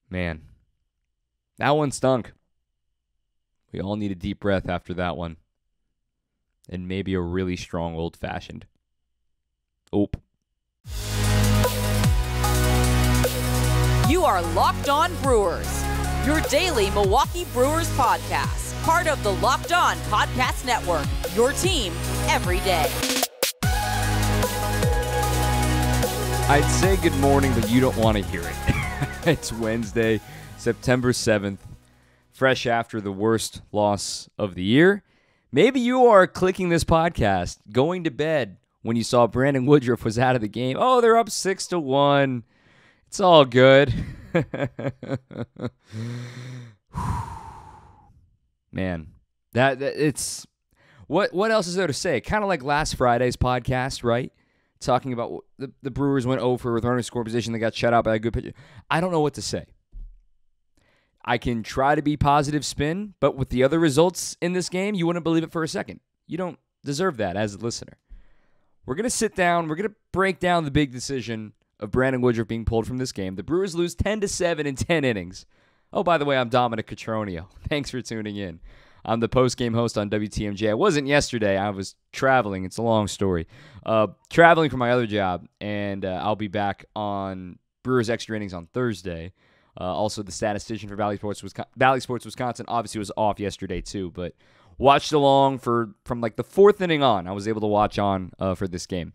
Man, that one stunk. We all need a deep breath after that one. And maybe a really strong old-fashioned. Oop. You are Locked On Brewers, your daily Milwaukee Brewers podcast. Part of the Locked On Podcast Network, your team every day. I'd say good morning, but you don't want to hear it. It's Wednesday, September 7th, fresh after the worst loss of the year. Maybe you are clicking this podcast, going to bed when you saw Brandon Woodruff was out of the game. Oh, they're up 6-1. It's all good. Man, that it's what else is there to say? Kind of like last Friday's podcast, right? Talking about the Brewers went over with runner score position. They got shut out by a good pitcher. I don't know what to say. I can try to be positive spin, but with the other results in this game, you wouldn't believe it for a second. You don't deserve that as a listener. We're going to sit down. We're going to break down the big decision of Brandon Woodruff being pulled from this game. The Brewers lose 10-7 in 10 innings. Oh, by the way, I'm Dominic Cotroneo. Thanks for tuning in. I'm the post-game host on WTMJ. I wasn't yesterday. I was traveling. It's a long story. Traveling for my other job, and I'll be back on Brewers Extra Innings on Thursday. Also, the statistician for Valley Sports Wisconsin obviously was off yesterday too, but watched along from like the fourth inning on. I was able to watch on for this game.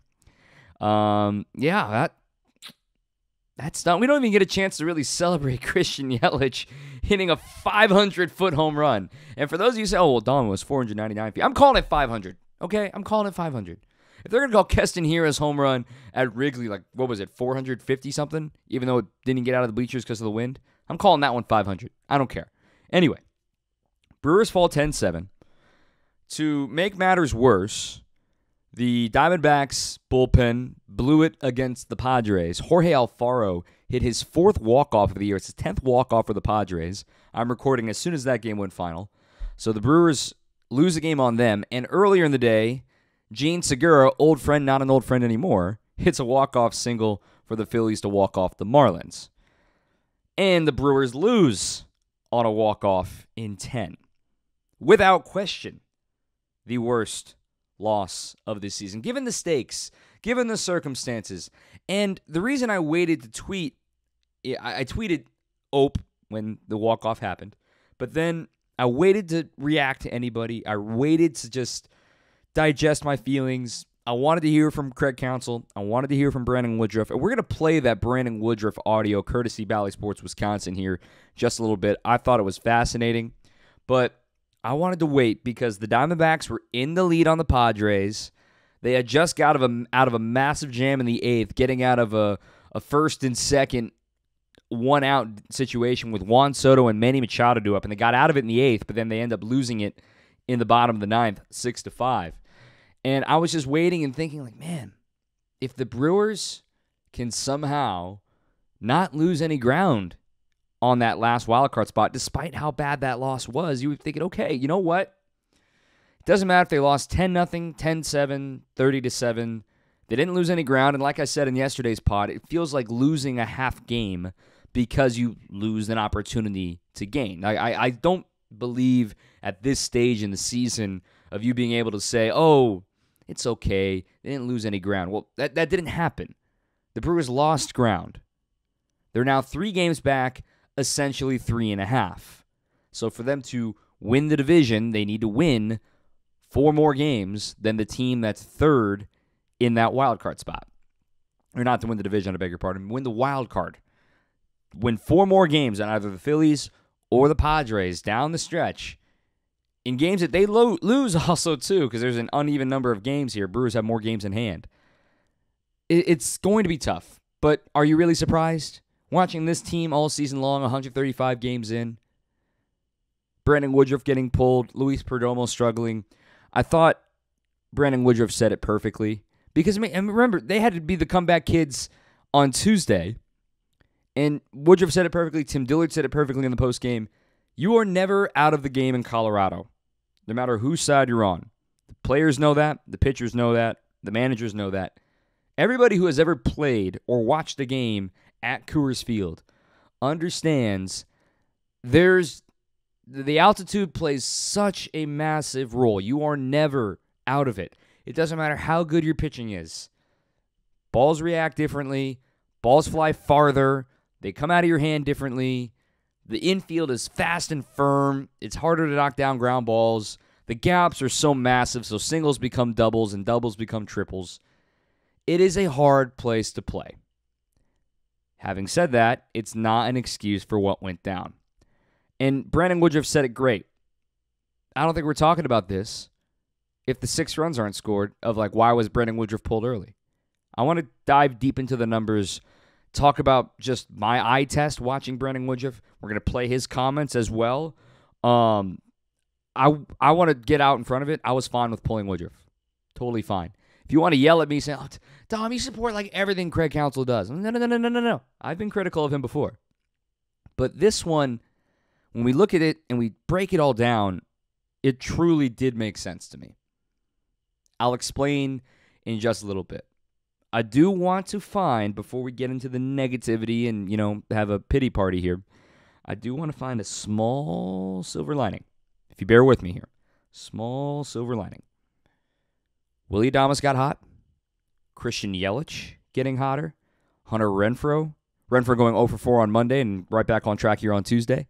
That's done. We don't even get a chance to really celebrate Christian Yelich hitting a 500-foot home run. And for those of you who say, oh, well, Don was 499 feet. I'm calling it 500, okay? I'm calling it 500. If they're going to call Keston Hiura's home run at Wrigley, like, what was it, 450-something, even though it didn't get out of the bleachers because of the wind, I'm calling that one 500. I don't care. Anyway, Brewers fall 10-7. To make matters worse, the Diamondbacks bullpen blew it against the Padres. Jorge Alfaro hit his fourth walk-off of the year. It's his 10th walk-off for the Padres. I'm recording as soon as that game went final. So the Brewers lose a game on them. And earlier in the day, Gene Segura, old friend, not an old friend anymore, hits a walk-off single for the Phillies to walk off the Marlins. And the Brewers lose on a walk-off in 10. Without question, the worst loss of this season, given the stakes, given the circumstances. And the reason I waited to tweet, I tweeted Ope when the walk-off happened, but then I waited to react to anybody. I waited to just digest my feelings. I wanted to hear from Craig Counsell. I wanted to hear from Brandon Woodruff. And we're going to play that Brandon Woodruff audio, courtesy Valley Sports Wisconsin here just a little bit. I thought it was fascinating, but I wanted to wait because the Diamondbacks were in the lead on the Padres. They had just got out of a massive jam in the eighth, getting out of a first and second one-out situation with Juan Soto and Manny Machado due up, and they got out of it in the eighth, but then they end up losing it in the bottom of the ninth, 6-5. And I was just waiting and thinking, like, man, if the Brewers can somehow not lose any ground on that last wildcard spot, despite how bad that loss was, you would think, okay, you know what? It doesn't matter if they lost 10-0, 10-7, 30-7. They didn't lose any ground, and like I said in yesterday's pod, it feels like losing a half game because you lose an opportunity to gain. I don't believe at this stage in the season of you being able to say, oh, it's okay, they didn't lose any ground. Well, that didn't happen. The Brewers lost ground. They're now 3 games back, essentially 3.5. So for them to win the division, they need to win 4 more games than the team that's third in that wild card spot. Or not to win the division, I beg your pardon, win the wild card. Win 4 more games than either the Phillies or the Padres down the stretch. In games that they lose also too, because there's an uneven number of games here. Brewers have more games in hand. It's going to be tough, but are you really surprised? Watching this team all season long, 135 games in, Brandon Woodruff getting pulled, Luis Perdomo struggling. I thought Brandon Woodruff said it perfectly. Because, and remember, they had to be the comeback kids on Tuesday. And Woodruff said it perfectly. Tim Dillard said it perfectly in the postgame. You are never out of the game in Colorado, no matter whose side you're on. The players know that. The pitchers know that. The managers know that. Everybody who has ever played or watched a game at Coors Field understands the altitude plays such a massive role. You are never out of it. It doesn't matter how good your pitching is. Balls react differently. Balls fly farther. They come out of your hand differently. The infield is fast and firm. It's harder to knock down ground balls. The gaps are so massive, so singles become doubles and doubles become triples. It is a hard place to play. Having said that, it's not an excuse for what went down. And Brandon Woodruff said it great. I don't think we're talking about this if the 6 runs aren't scored of why was Brandon Woodruff pulled early. I want to dive deep into the numbers, talk about just my eye test watching Brandon Woodruff. We're going to play his comments as well. I want to get out in front of it. I was fine with pulling Woodruff. Totally fine. If you want to yell at me, say, "Oh, Dom, you support everything Craig Counsell does." No. I've been critical of him before. But this one, when we look at it and we break it all down, it truly did make sense to me. I'll explain in just a little bit. I do want to find, before we get into the negativity and, have a pity party here, I do want to find a small silver lining. If you bear with me here. Small silver lining. Willie Adames got hot. Christian Yelich getting hotter. Hunter Renfroe. Renfroe going 0 for 4 on Monday and right back on track here on Tuesday.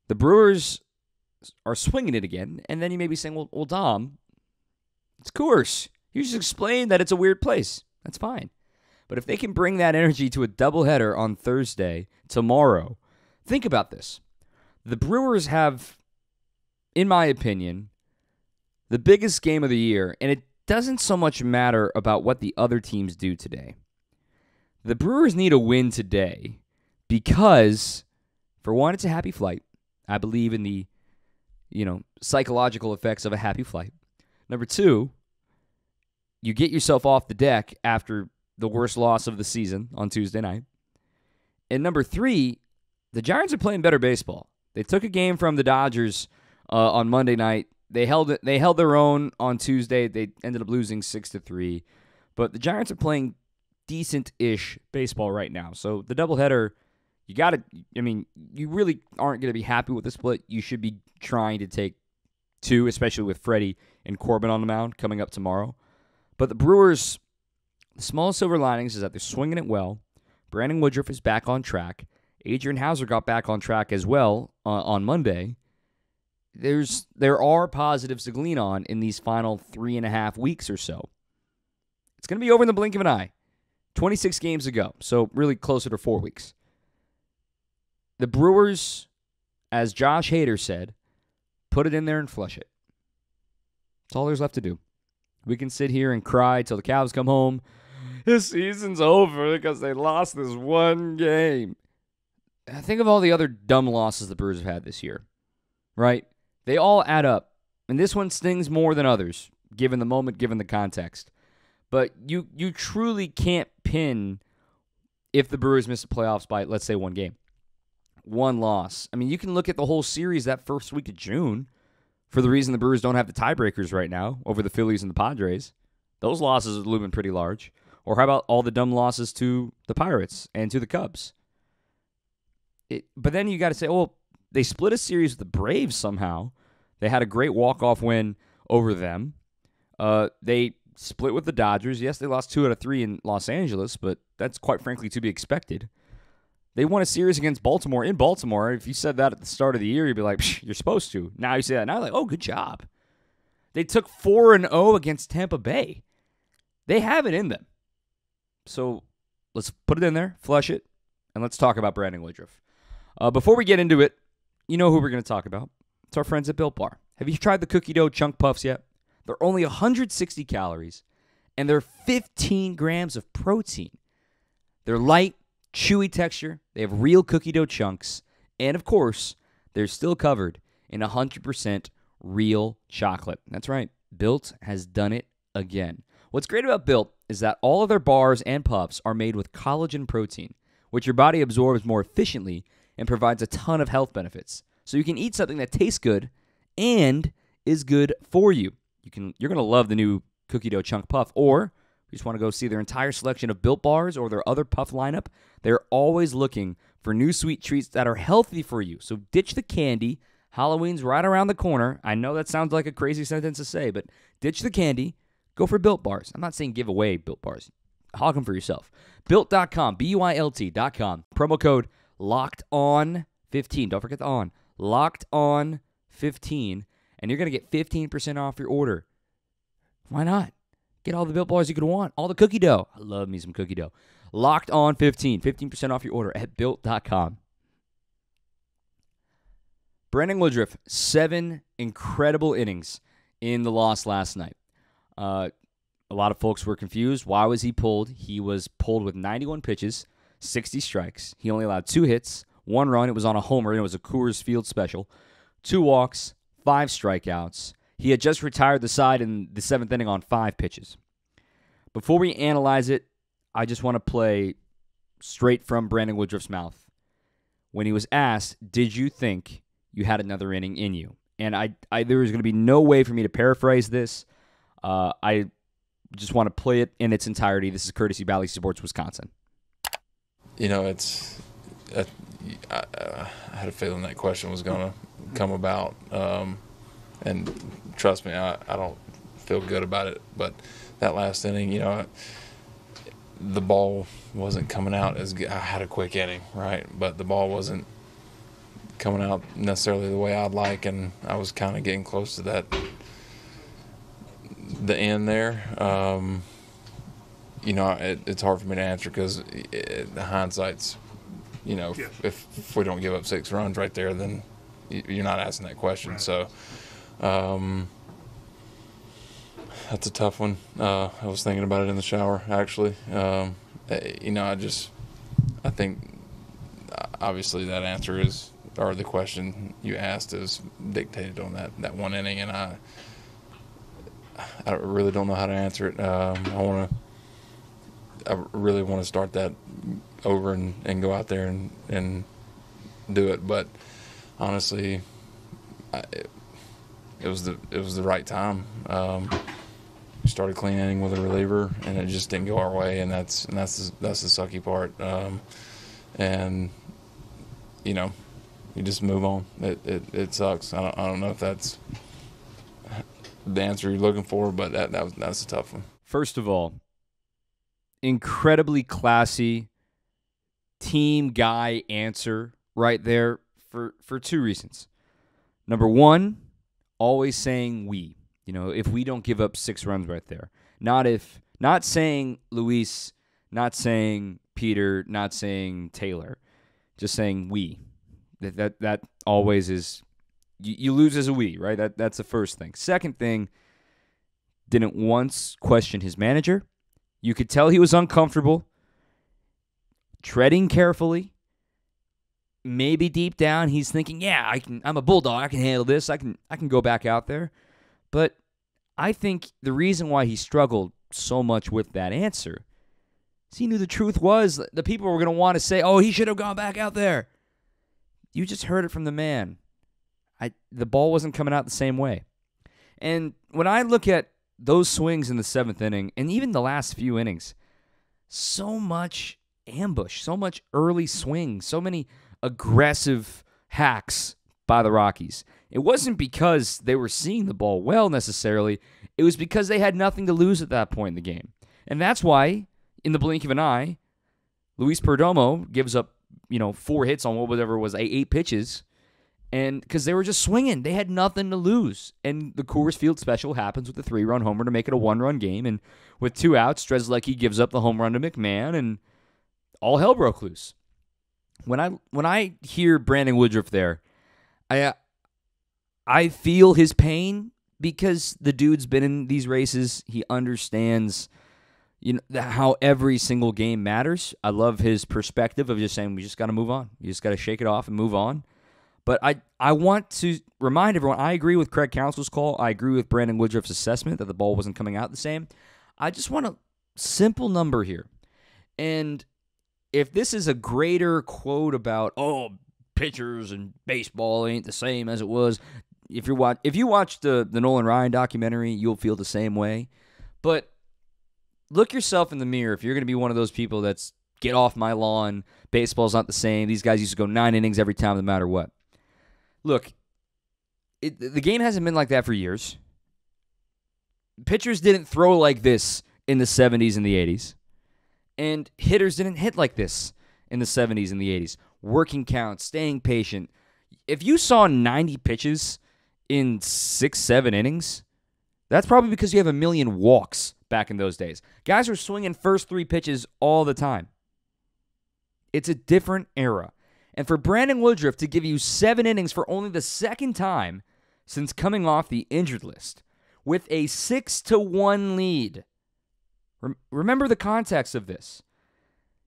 The Brewers are swinging it again, and then you may be saying, well, Dom, it's Coors. You just explained that it's a weird place. That's fine. But if they can bring that energy to a doubleheader on Thursday, tomorrow, think about this. The Brewers have, in my opinion, the biggest game of the year, and it doesn't so much matter about what the other teams do today. The Brewers need a win today because, for one, it's a happy flight. I believe in the, psychological effects of a happy flight. Number 2, you get yourself off the deck after the worst loss of the season on Tuesday night. And number 3, the Giants are playing better baseball. They took a game from the Dodgers on Monday night. They held their own on Tuesday. They ended up losing 6-3. But the Giants are playing decent-ish baseball right now. So the doubleheader, you really aren't going to be happy with the split. You should be trying to take 2, especially with Freddie and Corbin on the mound coming up tomorrow. But the Brewers, the small silver linings is that they're swinging it well. Brandon Woodruff is back on track. Adrian Hauser got back on track as well on Monday. There are positives to glean on in these final 3.5 weeks or so. It's going to be over in the blink of an eye. 26 games ago, so really closer to 4 weeks. The Brewers, as Josh Hader said, put it in there and flush it. That's all there's left to do. We can sit here and cry till the Cavs come home. This season's over because they lost this one game. Think of all the other dumb losses the Brewers have had this year, right? They all add up. And this one stings more than others, given the moment, given the context. But you truly can't pin if the Brewers miss the playoffs by, let's say, one game. One loss. I mean, you can look at the whole series that first week of June for the reason the Brewers don't have the tiebreakers right now over the Phillies and the Padres. Those losses are looming pretty large. Or how about all the dumb losses to the Pirates and to the Cubs? But then you got to say, they split a series with the Braves somehow. They had a great walk-off win over them. They split with the Dodgers. Yes, they lost 2 out of 3 in Los Angeles, but that's quite frankly to be expected. They won a series against Baltimore in Baltimore. If you said that at the start of the year, you'd be like, you're supposed to. Now you say that. Now you're like, oh, good job. They took 4-0 against Tampa Bay. They have it in them. So let's put it in there, flush it, and let's talk about Brandon Woodruff. Before we get into it, you know who we're going to talk about. It's our friends at Built Bar. Have you tried the cookie dough chunk puffs yet? They're only 160 calories, and they're 15 grams of protein. They're light, chewy texture. They have real cookie dough chunks. And, of course, they're still covered in 100% real chocolate. That's right. Built has done it again. What's great about Built is that all of their bars and puffs are made with collagen protein, which your body absorbs more efficiently and provides a ton of health benefits. So you can eat something that tastes good and is good for you. You're going to love the new cookie dough chunk puff, or you just want to go see their entire selection of Built Bars or their other puff lineup, they're always looking for new sweet treats that are healthy for you. So ditch the candy. Halloween's right around the corner. I know that sounds like a crazy sentence to say, but ditch the candy. Go for Built Bars. I'm not saying give away Built Bars. Hog them for yourself. Built.com, BUILT.com. Promo code LOCKEDON15. Don't forget the on. LOCKEDON15. And you're going to get 15% off your order. Why not? Get all the Built Bars you could want. All the cookie dough. I love me some cookie dough. LOCKEDON15. 15% off your order at Built.com. Brandon Woodruff, 7 incredible innings in the loss last night. A lot of folks were confused. Why was he pulled? He was pulled with 91 pitches, 60 strikes. He only allowed 2 hits, 1 run. It was on a homer, and it was a Coors Field special. 2 walks, 5 strikeouts. He had just retired the side in the 7th inning on 5 pitches. Before we analyze it, I just want to play straight from Brandon Woodruff's mouth. When he was asked, did you think you had another inning in you? And there was going to be no way for me to paraphrase this. I just want to play it in its entirety. This is courtesy Valley Sports, Wisconsin. You know, I had a feeling that question was going to come about. And trust me, I don't feel good about it. But that last inning, you know, the ball wasn't coming out as good. I had a quick inning, right? But the ball wasn't coming out necessarily the way I'd like, and I was kind of getting close to the end there. You know, it's hard for me to answer because the hindsight's, you know, Yeah. if we don't give up 6 runs right there, then you're not asking that question. Right. So that's a tough one. I was thinking about it in the shower, actually. You know, I think obviously that answer is, or the question you asked is dictated on that one inning, and I really don't know how to answer it. I really want to start that over and go out there and do it, but honestly, it was the right time. We started clean inning with a reliever, and it just didn't go our way, and that's the sucky part. And you know, you just move on. It sucks. I don't know if that's the answer you're looking for, but that's a tough one. First of all, incredibly classy team guy answer right there for 2 reasons. Number one, always saying we. You know, if we don't give up 6 runs right there. Not saying Luis, not saying Peter, not saying Taylor. Just saying we. That always is, you lose as a we, right? That's the first thing. Second thing, didn't once question his manager. You could tell he was uncomfortable, treading carefully. Maybe deep down he's thinking, yeah, I'm a Bulldog, I can handle this, I can go back out there. But I think the reason why he struggled so much with that answer is he knew the truth was the people were going to want to say, oh, he should have gone back out there. You just heard it from the man. The ball wasn't coming out the same way. And when I look at those swings in the 7th inning, and even the last few innings, so much ambush, so much early swing, so many aggressive hacks by the Rockies. It wasn't because they were seeing the ball well necessarily. It was because they had nothing to lose at that point in the game. And that's why, in the blink of an eye, Luis Perdomo gives up, 4 hits on whatever it was, 8 pitches. And because they were just swinging. They had nothing to lose. And the Coors Field special happens with a 3-run homer to make it a 1-run game. And with 2 outs, Strzelecki gives up the home run to McMahon, and all hell broke loose. When I hear Brandon Woodruff there, I feel his pain because the dude's been in these races. He understands how every single game matters. I love his perspective of just saying we just got to move on. You just got to shake it off and move on. But I want to remind everyone, I agree with Craig Counsell's call. I agree with Brandon Woodruff's assessment that the ball wasn't coming out the same. I just want a simple number here. And if this is a greater quote about, pitchers and baseball ain't the same as it was, if you watch the Nolan Ryan documentary, you'll feel the same way. But look yourself in the mirror if you're going to be one of those people that's get off my lawn, baseball's not the same, these guys used to go 9 innings every time no matter what. Look, the game hasn't been like that for years. Pitchers didn't throw like this in the 70s and the 80s. And hitters didn't hit like this in the 70s and the 80s. Working counts, staying patient. If you saw 90 pitches in 6-7 innings, that's probably because you have a million walks back in those days. Guys were swinging first 3 pitches all the time. It's a different era. And for Brandon Woodruff to give you 7 innings for only the second time since coming off the injured list with a 6-1 lead. Remember the context of this.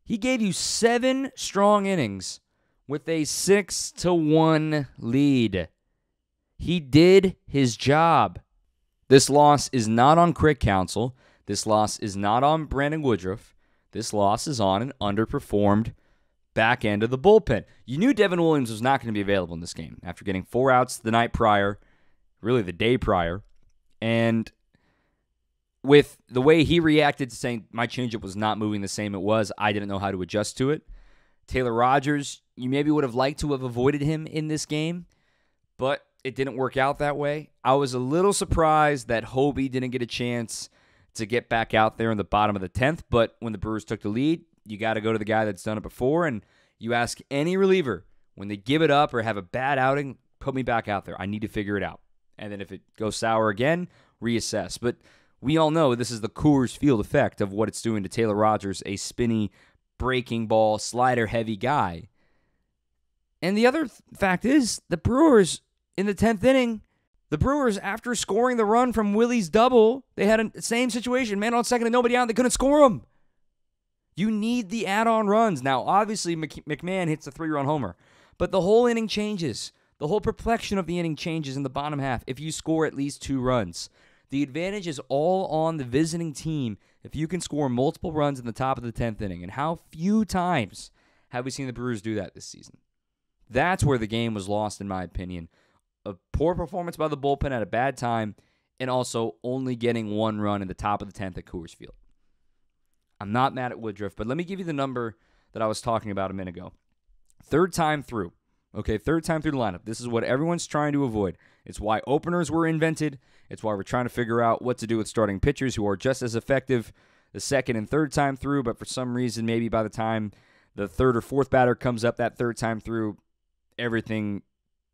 He gave you 7 strong innings with a 6-1 lead. He did his job. This loss is not on Craig Counsell. This loss is not on Brandon Woodruff. This loss is on an underperformed back end of the bullpen. You knew Devin Williams was not going to be available in this game after getting 4 outs the night prior, really the day prior. And with the way he reacted to saying my changeup was not moving the same it was, I didn't know how to adjust to it. Taylor Rogers, you maybe would have liked to have avoided him in this game, but it didn't work out that way. I was a little surprised that Hobie didn't get a chance to get back out there in the bottom of the 10th, but when the Brewers took the lead, you got to go to the guy that's done it before, and you ask any reliever, when they give it up or have a bad outing, put me back out there. I need to figure it out. And then if it goes sour again, reassess. But we all know this is the Coors Field effect of what it's doing to Taylor Rogers, a spinny, breaking ball, slider-heavy guy. And the other fact is, the Brewers, in the 10th inning, the Brewers, after scoring the run from Willie's double, they had the same situation. Man on second and nobody out, they couldn't score them. You need the add-on runs. Now, obviously, McMahon hits a 3-run homer, but the whole inning changes. The whole complexion of the inning changes in the bottom half if you score at least 2 runs. The advantage is all on the visiting team if you can score multiple runs in the top of the 10th inning. And how few times have we seen the Brewers do that this season? That's where the game was lost, in my opinion. A poor performance by the bullpen at a bad time, and also only getting 1 run in the top of the 10th at Coors Field. I'm not mad at Woodruff, but let me give you the number that I was talking about a minute ago. 3rd time through. Okay, 3rd time through the lineup. This is what everyone's trying to avoid. It's why openers were invented. It's why we're trying to figure out what to do with starting pitchers who are just as effective the 2nd and 3rd time through, but for some reason, maybe by the time the 3rd or 4th batter comes up that 3rd time through, everything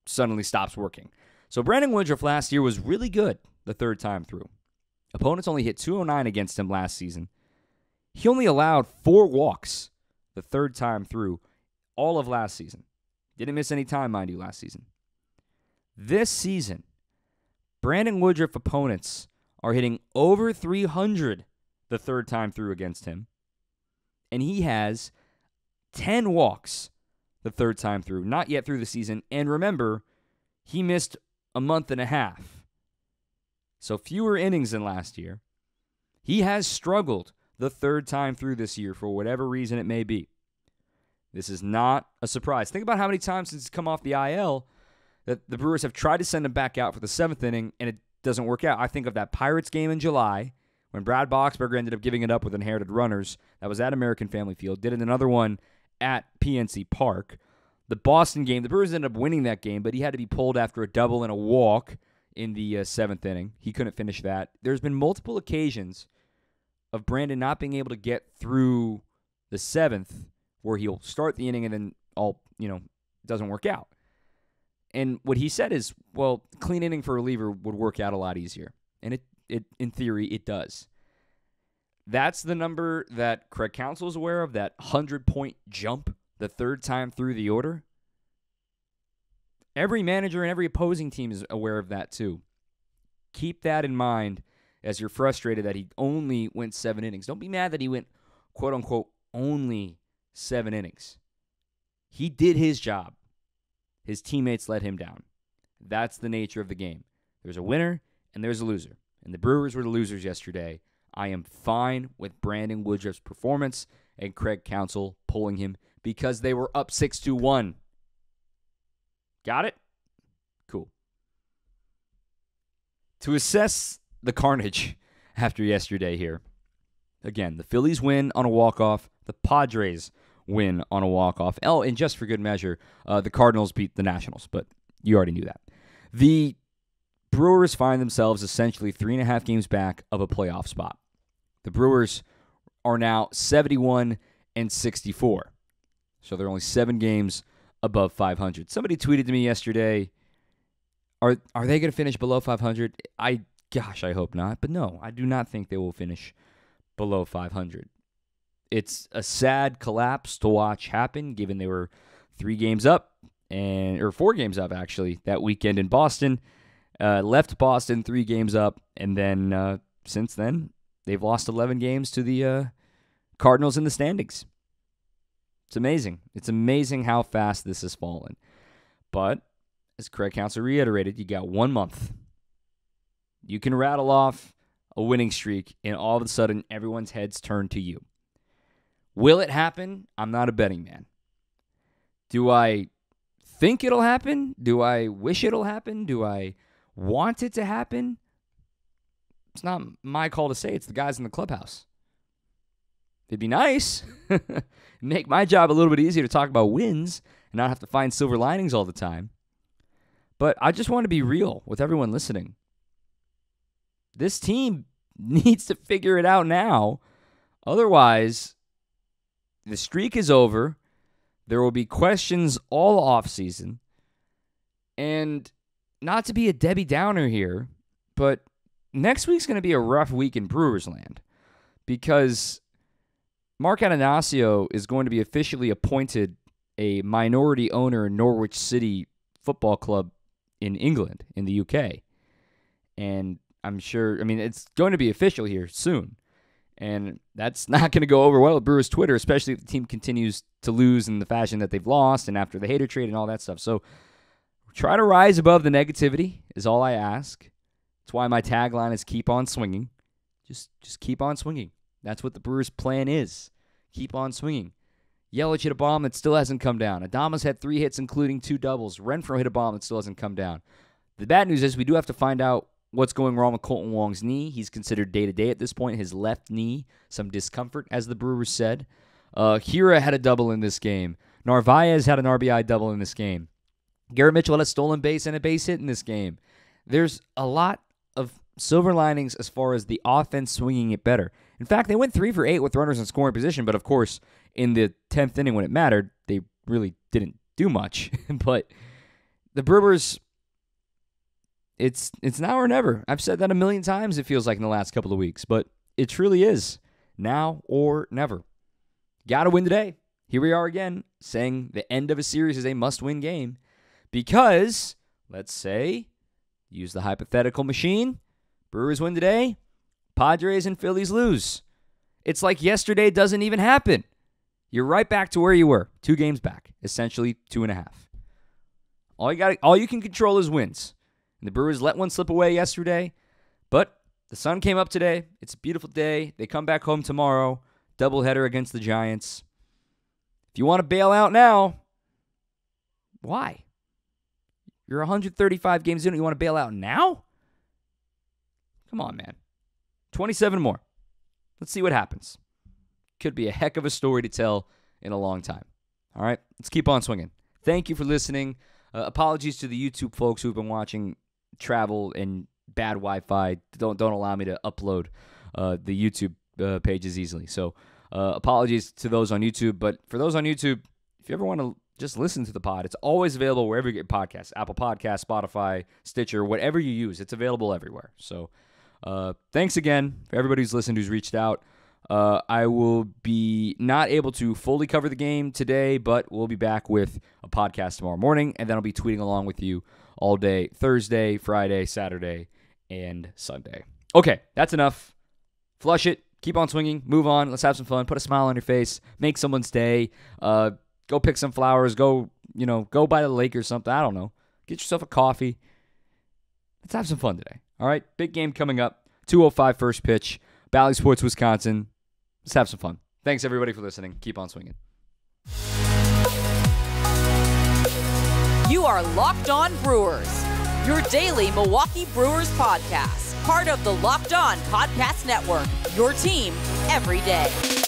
suddenly stops working. So Brandon Woodruff last year was really good the 3rd time through. Opponents only hit 209 against him last season. He only allowed 4 walks the 3rd time through all of last season. Didn't miss any time, mind you, last season. This season, Brandon Woodruff opponents are hitting over 300 the 3rd time through against him. And he has 10 walks the 3rd time through, not yet through the season. And remember, he missed a month and a half. So fewer innings than last year. He has struggled the 3rd time through this year for whatever reason it may be. This is not a surprise. Think about how many times since he's come off the IL that the Brewers have tried to send him back out for the 7th inning, and it doesn't work out. I think of that Pirates game in July when Brad Boxberger ended up giving it up with inherited runners. That was at American Family Field. Did another one at PNC Park. The Boston game, the Brewers ended up winning that game, but he had to be pulled after a double and a walk in the 7th inning. He couldn't finish that. There's been multiple occasions of Brandon not being able to get through the 7th where he'll start the inning and then doesn't work out. And what he said is, well, clean inning for a reliever would work out a lot easier. And it in theory, it does. That's the number that Craig Counsell is aware of, that 100-point jump the 3rd time through the order. Every manager and every opposing team is aware of that too. Keep that in mind as you're frustrated that he only went 7 innings. Don't be mad that he went, quote-unquote, only 7 innings. He did his job. His teammates let him down. That's the nature of the game. There's a winner and there's a loser. And the Brewers were the losers yesterday. I am fine with Brandon Woodruff's performance and Craig Counsell pulling him because they were up 6-1. Got it? Cool. To assess the carnage after yesterday here, Again, the Phillies win on a walk-off. The Padres win on a walk-off. Oh, and just for good measure, the Cardinals beat the Nationals, but you already knew that. The Brewers find themselves essentially 3.5 games back of a playoff spot. The Brewers are now 71-64. So they're only 7 games above 500. Somebody tweeted to me yesterday, are they going to finish below 500? I hope not. But no, I do not think they will finish below 500. It's a sad collapse to watch happen, given they were 3 games up, or 4 games up, actually, that weekend in Boston. Left Boston 3 games up, and then since then, they've lost 11 games to the Cardinals in the standings. It's amazing. It's amazing how fast this has fallen. But, as Craig Counsell reiterated, you got 1 month. You can rattle off a winning streak, and all of a sudden, everyone's heads turn to you. Will it happen? I'm not a betting man. Do I think it'll happen? Do I wish it'll happen? Do I want it to happen? It's not my call to say. It's the guys in the clubhouse. It'd be nice. Make my job a little bit easier to talk about wins and not have to find silver linings all the time. But I just want to be real with everyone listening. This team needs to figure it out now. Otherwise, the streak is over. There will be questions all offseason. And not to be a Debbie Downer here, but next week's going to be a rough week in Brewers land because Mark Ananasio is going to be officially appointed a minority owner in Norwich City Football Club in England, in the UK. And I'm sure, it's going to be official here soon. And that's not going to go over well with Brewers Twitter, especially if the team continues to lose in the fashion that they've lost and after the hater trade and all that stuff. So try to rise above the negativity is all I ask. That's why my tagline is keep on swinging. Just keep on swinging. That's what the Brewers' plan is. Keep on swinging. Yelich hit a bomb that still hasn't come down. Adames had 3 hits, including 2 doubles. Renfroe hit a bomb that still hasn't come down. The bad news is we do have to find out what's going wrong with Colton Wong's knee. He's considered day-to-day at this point. His left knee, some discomfort, as the Brewers said. Hira had a double in this game. Narvaez had an RBI double in this game. Garrett Mitchell had a stolen base and a base hit in this game. There's a lot of silver linings as far as the offense swinging it better. In fact, they went 3 for 8 with runners in scoring position, but of course, in the 10th inning when it mattered, they really didn't do much. But the Brewers, it's now or never. I've said that a million times, it feels like, in the last couple of weeks, but it truly is now or never. Got to win today. Here we are again, saying the end of a series is a must-win game because, let's say, use the hypothetical machine, Brewers win today, Padres and Phillies lose. It's like yesterday doesn't even happen. You're right back to where you were, 2 games back, essentially 2.5. All you can control is wins. And the Brewers let one slip away yesterday, but the sun came up today. It's a beautiful day. They come back home tomorrow, doubleheader against the Giants. If you want to bail out now, why? You're 135 games in, and you want to bail out now? Come on, man. 27 more. Let's see what happens. Could be a heck of a story to tell in a long time. All right, let's keep on swinging. Thank you for listening. Apologies to the YouTube folks who've been watching travel and bad Wi-Fi. Don't allow me to upload the YouTube pages easily. So apologies to those on YouTube. But for those on YouTube, if you ever want to just listen to the pod, it's always available wherever you get podcasts. Apple Podcasts, Spotify, Stitcher, whatever you use. It's available everywhere. So thanks again for everybody who's listened, who's reached out. I will be not able to fully cover the game today, but we'll be back with a podcast tomorrow morning, and then I'll be tweeting along with you all day, Thursday, Friday, Saturday, and Sunday. Okay, that's enough. Flush it. Keep on swinging. Move on. Let's have some fun. Put a smile on your face. Make someone's day. Go pick some flowers. Go by the lake or something. I don't know. Get yourself a coffee. Let's have some fun today. All right, big game coming up. 2:05 first pitch. Valley Sports, Wisconsin. Let's have some fun. Thanks, everybody, for listening. Keep on swinging. You are Locked On Brewers, your daily Milwaukee Brewers podcast. Part of the Locked On Podcast Network, your team every day.